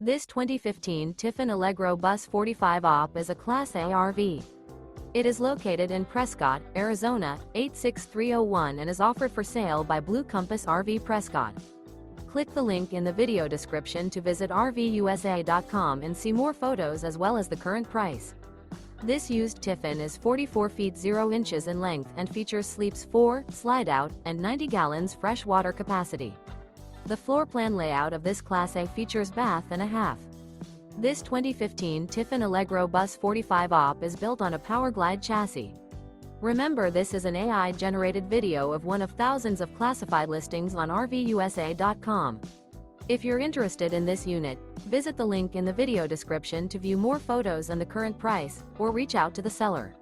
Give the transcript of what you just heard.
This 2015 Tiffin Allegro Bus 45 OP is a Class A RV. It is located in Prescott, Arizona, 86301 and is offered for sale by Blue Compass RV Prescott. Click the link in the video description to visit RVUSA.com and see more photos as well as the current price. This used Tiffin is 44 feet 0 inches in length and features sleeps 4, slide-out, and 90 gallons fresh water capacity. The floor plan layout of this Class A features bath and a half. This 2015 Tiffin Allegro Bus 45 OP is built on a Powerglide chassis. Remember, this is an AI-generated video of one of thousands of classified listings on RVUSA.com. If you're interested in this unit, visit the link in the video description to view more photos and the current price, or reach out to the seller.